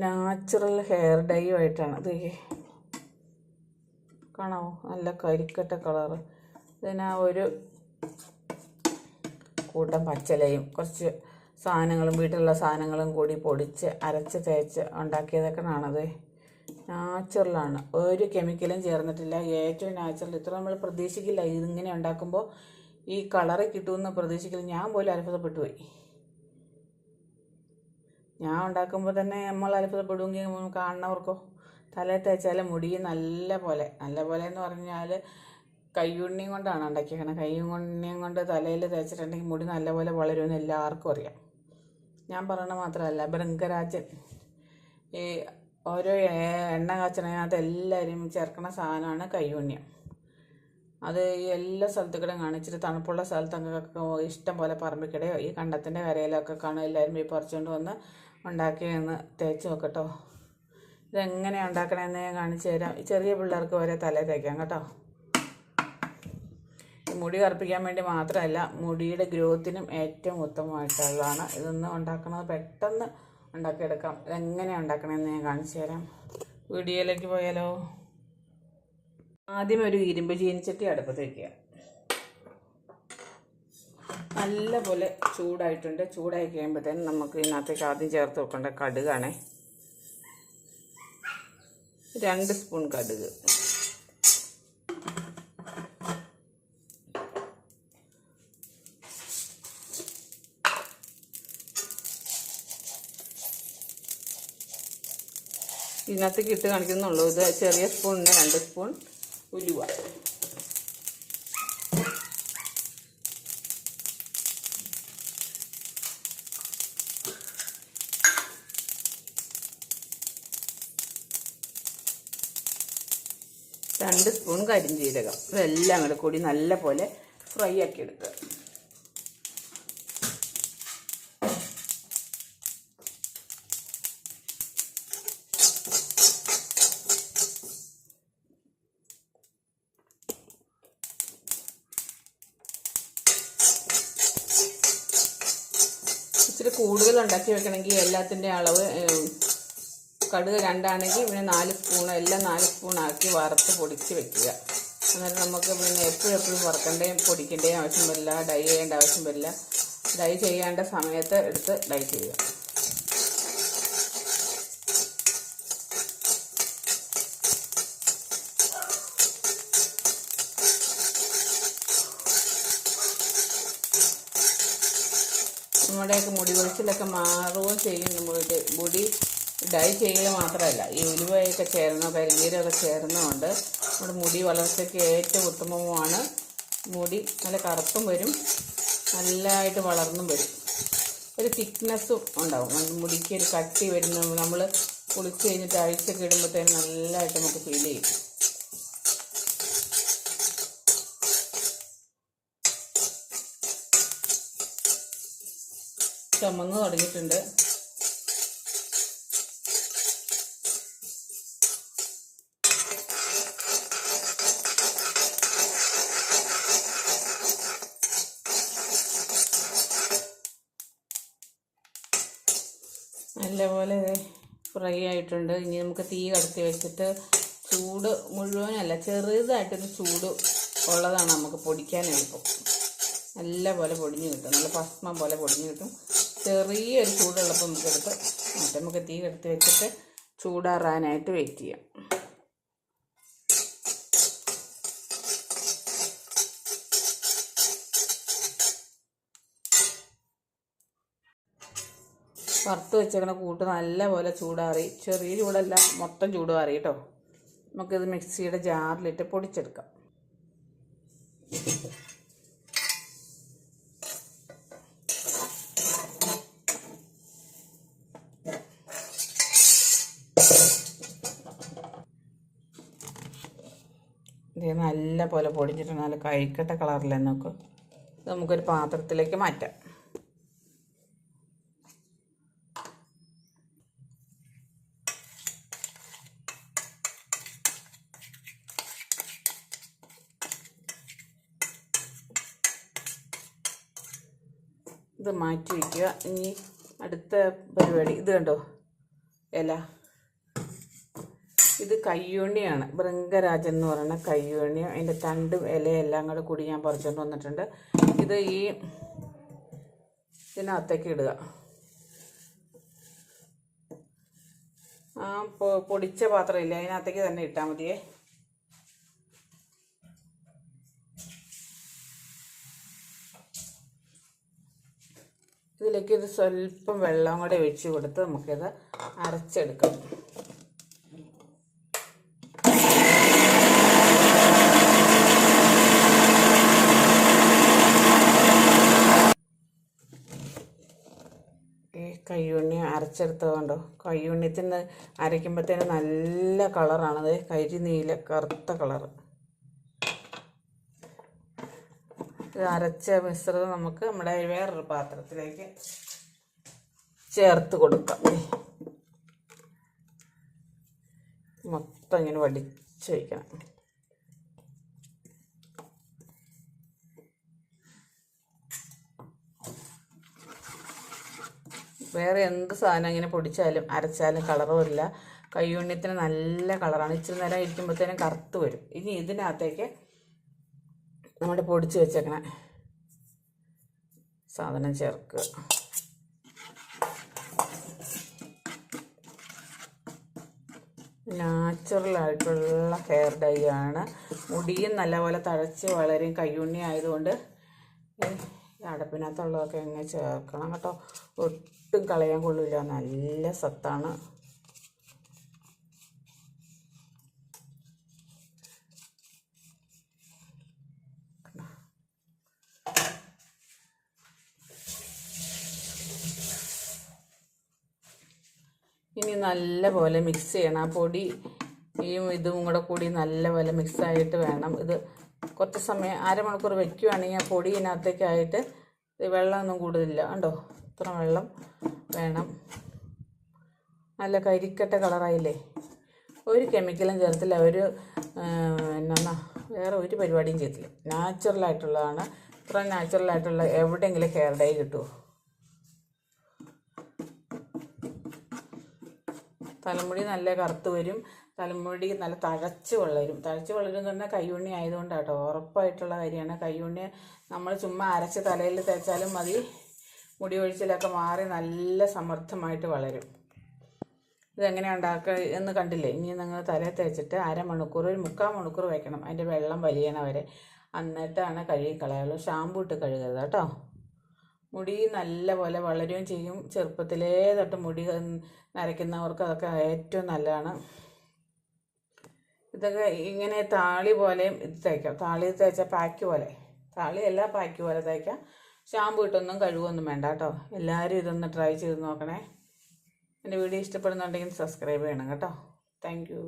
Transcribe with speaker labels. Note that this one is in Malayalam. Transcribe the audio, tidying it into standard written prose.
Speaker 1: നാച്ചുറൽ ഹെയർ ഡൈയുമായിട്ടാണ് ഇത്. കാണാമോ? നല്ല കരിക്കട്ട കളറ്. ഇതിനാ ഒരു കൂട്ടം പച്ചിലയും കുറച്ച് സാധനങ്ങളും വീട്ടിലുള്ള സാധനങ്ങളും കൂടി പൊടിച്ച് അരച്ച് തേച്ച് ഉണ്ടാക്കിയതൊക്കെയാണത്. നാച്ചുറലാണ്, ഒരു കെമിക്കലും ചേർന്നിട്ടില്ല, ഏറ്റവും നാച്ചുറൽ. ഇത്ര നമ്മൾ പ്രതീക്ഷിക്കില്ല ഇതിങ്ങനെ ഉണ്ടാക്കുമ്പോൾ ഈ കളറ് കിട്ടുമെന്ന് പ്രതീക്ഷിക്കില്ല. ഞാൻ പോലും അത്ഭുതപ്പെട്ടു പോയി. ഞാൻ ഉണ്ടാക്കുമ്പോൾ തന്നെ നമ്മൾ അത്ഭുതപ്പെടുമെങ്കിൽ കാണുന്നവർക്കോ. തലയിൽ തേച്ചാൽ മുടി നല്ല പോലെ എന്ന് പറഞ്ഞാൽ കയ്യുണ്ണിയും കൊണ്ടാണ് ഉണ്ടാക്കിയേക്കുന്നത്. കയ്യുണ്ണിയും കൊണ്ട് തലയിൽ തേച്ചിട്ടുണ്ടെങ്കിൽ മുടി നല്ലപോലെ വളരുമെന്ന് എല്ലാവർക്കും അറിയാം. ഞാൻ പറയണ മാത്രമല്ല, ഭൃംഗരാജൻ ഈ ഓരോ എണ്ണ കാച്ചണതിനകത്ത് എല്ലാവരും ചേർക്കണ സാധനമാണ് കയ്യുണ്ണിയം. അത് ഈ എല്ലാ സ്ഥലത്തുകൂടെ കാണിച്ചിട്ട് തണുപ്പുള്ള സ്ഥലത്തൊക്കെ ഇഷ്ടം പോലെ പറമ്പിക്കിടെയോ ഈ കണ്ടത്തിൻ്റെ കരയിലൊക്കെ കാണും. എല്ലാവരും ഈ പറിച്ചുകൊണ്ട് വന്ന് ഉണ്ടാക്കിയെന്ന് തേച്ച് നോക്കട്ടോ. ഇതെങ്ങനെയാണ് ഉണ്ടാക്കണമെന്ന് ഞാൻ കാണിച്ചു തരാം. ചെറിയ പിള്ളേർക്ക് വരെ തലയിൽ തേക്കാം കേട്ടോ. മുടി കറുപ്പിക്കാൻ വേണ്ടി മാത്രമല്ല, മുടിയുടെ ഗ്രോത്തിനും ഏറ്റവും ഉത്തമമായിട്ടുള്ളതാണ്. ഇതൊന്ന് ഉണ്ടാക്കുന്നത് പെട്ടെന്ന് ഉണ്ടാക്കിയെടുക്കാം. ഇതെങ്ങനെയാണ് ഉണ്ടാക്കണമെന്ന് ഞാൻ കാണിച്ചു തരാം. വീഡിയോയിലേക്ക് പോയാലോ? ആദ്യം ഒരു ഇരുമ്പ് ചീനിച്ചട്ടി അടുപ്പത്ത് വയ്ക്കുക. നല്ലപോലെ ചൂടായിട്ടുണ്ട്. ചൂടായി കഴിയുമ്പോഴത്തേനും നമുക്ക് ഇതിനകത്തേക്ക് ആദ്യം ചേർത്ത് വെക്കേണ്ട കടുകാണേ. 2 സ്പൂൺ കടുക്. ഇതിനകത്തേക്ക് ഇട്ട് കാണിക്കുന്നുള്ളൂ. ഇത് ചെറിയ സ്പൂണിന് 2 സ്പൂൺ ഉലുവ. രണ്ട് സ്പൂൺ കരിഞ്ജീരകം. ഇതെല്ലാം കൂടെ കൂടി നല്ല പോലെ ഫ്രൈ ആക്കി എടുക്കുക. ഇച്ചിരി കൂടുതൽ ഉണ്ടാക്കി വെക്കണമെങ്കിൽ എല്ലാത്തിൻ്റെ അളവ് കടുക് 2 ആണെങ്കിൽ പിന്നെ 4 സ്പൂൺ, എല്ലാം 4 സ്പൂണാക്കി വറുത്ത് പൊടിച്ച് വെക്കുക. അന്നേരം നമുക്ക് പിന്നെ എപ്പോഴും വറുക്കേണ്ടയും പൊടിക്കേണ്ടയും ആവശ്യം വരില്ല, ഡൈ ചെയ്യേണ്ട ആവശ്യം വരില്ല. ഡൈ ചെയ്യേണ്ട സമയത്ത് എടുത്ത് ഡൈ ചെയ്യുക. നമ്മുടെയൊക്കെ മുടി കൊഴിച്ചിലൊക്കെ മാറുകയും ചെയ്യും. മുടി ഡൈ ചെയ്യുക മാത്രമല്ല, ഈ ഉലുവയൊക്കെ ചേർന്നോ കരിനീരൊക്കെ ചേർന്നുകൊണ്ട് നമ്മുടെ മുടി വളർച്ചയ്ക്ക് ഏറ്റവും ഉത്തമവുമാണ്. മുടി നല്ല കറുപ്പും വരും, നല്ലതായിട്ട് വളർന്നും വരും, ഒരു തിക്നെസ്സും ഉണ്ടാവും. മുടിക്ക് ഒരു കട്ടി വരുന്ന നമ്മൾ കുളിച്ച് കഴിഞ്ഞിട്ട് അഴിച്ചൊക്കെ ഇടുമ്പോഴത്തേനും നല്ലതായിട്ട് നമുക്ക് ഫീൽ ചെയ്യും. ചുമന്ന് തുടങ്ങിയിട്ടുണ്ട്. നല്ലപോലെ ഫ്രൈ ആയിട്ടുണ്ട്. ഇനി നമുക്ക് തീ കടത്തി വെച്ചിട്ട് ചൂട് മുഴുവനല്ല, ചെറുതായിട്ടൊരു ചൂട് ഉള്ളതാണ് നമുക്ക് പൊടിക്കാൻ എളുപ്പം. നല്ല പോലെ പൊടിഞ്ഞ് കിട്ടും, നല്ല ഭസ്മം പോലെ പൊടിഞ്ഞ് കിട്ടും. ചെറിയൊരു ചൂടുള്ളപ്പോൾ നമുക്കെടുത്ത് നമുക്ക് തീ കടത്തി വെച്ചിട്ട് ചൂടാറാനായിട്ട് വെയിറ്റ് ചെയ്യാം. വറുത്ത് വെച്ചേക്കണ കൂട്ട് നല്ലപോലെ ചൂടാറി, ചെറിയ ചൂടല്ല മൊത്തം ചൂടാറി കേട്ടോ. നമുക്കിത് മിക്സിയുടെ ജാറിലിട്ട് പൊടിച്ചെടുക്കാം. ഇത് നല്ല പോലെ പൊടിച്ചിട്ട് നല്ല കഴിക്കട്ട കളറിലെ നോക്ക്. നമുക്കൊരു പാത്രത്തിലേക്ക് മാറ്റാം. ഇത് മാറ്റി വയ്ക്കുക. ഇനി അടുത്ത പരിപാടി ഇത് കണ്ടോ, ഇല. ഇത് കയ്യോണിയാണ്, ഭൃംഗരാജൻ എന്ന് പറയുന്ന കയ്യോണി. അതിൻ്റെ തണ്ടും ഇലയെല്ലാം കൂടെ കൂടി ഞാൻ പറിച്ചുകൊണ്ട് വന്നിട്ടുണ്ട്. ഇത് ഇതിനകത്തേക്ക് ഇടുക. ആ പൊടിച്ച പാത്രമില്ല, അതിനകത്തേക്ക് തന്നെ ഇട്ടാൽ മതിയേ. ഇതിലേക്ക് ഇത് സ്വല്പം വെള്ളം കൂടെ ഒഴിച്ച് കൊടുത്ത് നമുക്കിത് അരച്ചെടുക്കാം. കയ്യുണ്ണി അരച്ചെടുത്തതുകൊണ്ടോ, കയ്യുണ്ണിത്തിന് അരയ്ക്കുമ്പോഴത്തേന് നല്ല കളറാണത്, കരിനീല കറുത്ത കളറ്. ഇത് അരച്ച മിശ്രിതം നമുക്ക് നമ്മുടെ വേറൊരു പാത്രത്തിലേക്ക് ചേർത്ത് കൊടുക്കാം. മൊത്തം ഇങ്ങനെ വടിച്ച് വയ്ക്കണം. വേറെ എന്ത് സാധനം ഇങ്ങനെ പൊടിച്ചാലും അരച്ചാലും കളറും ഇല്ല. കയ്യുണ്ണിത്തിന് നല്ല കളറാണ്. ഇച്ചിരി നേരം ഇരിക്കുമ്പോഴത്തേനും കറുത്ത് വരും. ഇനി ഇതിനകത്തേക്ക് നമ്മുടെ പൊടിച്ച് വെച്ചേക്കണ സാധനം ചേർക്കുക. നാച്ചുറലായിട്ടുള്ള ഹെയർ ഡൈ ആണ്. മുടിയും നല്ലപോലെ തഴച്ച് വളരും. കയ്യുണ്ണി ആയതുകൊണ്ട് അടപ്പിനകത്തുള്ളതൊക്കെ എങ്ങനെ ചേർക്കണം കേട്ടോ. ഒട്ടും കളയാൻ കൊള്ളില്ല, നല്ല സത്താണ്. ഇനി നല്ലപോലെ മിക്സ് ചെയ്യണം. ആ പൊടി ഇതും കൂടെ കൂടി നല്ലപോലെ മിക്സായിട്ട് വേണം. ഇത് കുറച്ച് സമയം അരമണിക്കൂർ വയ്ക്കുകയാണെങ്കിൽ ആ പൊടി ഇതിനകത്തേക്കായിട്ട് വെള്ളമൊന്നും കൂടുതലില്ല കണ്ടോ, ഇത്ര വെള്ളം വേണം. നല്ല കരിക്കട്ട കളറായില്ലേ. ഒരു കെമിക്കലും ചേർത്തില്ല, വേറെ ഒരു പരിപാടിയും ചെയ്തില്ല. നാച്ചുറലായിട്ടുള്ളതാണ്. ഇത്ര നാച്ചുറലായിട്ടുള്ള എവിടെയെങ്കിലും ഹെയർ ഡൈ കിട്ടുമോ? തലമുടി നല്ല കറുത്ത് വരും. തലമുടി നല്ല തഴച്ച് വളരും. തഴച്ച് വളരും എന്ന് പറഞ്ഞാൽ കയ്യുണ്ണി ആയതുകൊണ്ടാട്ടോ, ഉറപ്പായിട്ടുള്ള കാര്യമാണ്. കയ്യുണ്ണി നമ്മൾ ചുമ്മാ അരച്ച് തലയിൽ തേച്ചാലും മതി, മുടി ഒഴിച്ചിലൊക്കെ മാറി നല്ല സമർത്ഥമായിട്ട് വളരും. ഇതെങ്ങനെയാണ് ഉണ്ടാക്കുക എന്ന് കണ്ടില്ലേ. ഇനി നിങ്ങൾ തലയിൽ തേച്ചിട്ട് അരമണിക്കൂർ, ഒരു 3/4 മണിക്കൂർ വയ്ക്കണം, അതിൻ്റെ വെള്ളം വലിയണ വരെ. എന്നിട്ടാണ് കഴുകി കളയുള്ളൂ. ഷാമ്പു ഇട്ട് കഴുകരുത് കേട്ടോ. മുടി നല്ല പോലെ വളരുകയും ചെയ്യും. ചെറുപ്പത്തിലേ തൊട്ട് മുടി നരയ്ക്കുന്നവർക്ക് അതൊക്കെ ഏറ്റവും നല്ലതാണ്. ഇതൊക്കെ ഇങ്ങനെ താളി പോലെയും ഇത് തേക്കാം. താളി തേച്ചാൽ പാക്ക് പോലെ, താളിയല്ല പാക്ക് പോലെ തേക്കാം. ഷാമ്പു ഇട്ടൊന്നും കഴുകുമൊന്നും വേണ്ട കേട്ടോ. എല്ലാവരും ഇതൊന്ന് ട്രൈ ചെയ്ത് നോക്കണേ. എൻ്റെ വീഡിയോ ഇഷ്ടപ്പെടുന്നുണ്ടെങ്കിൽ സബ്സ്ക്രൈബ് ചെയ്യണം കേട്ടോ. Thank you.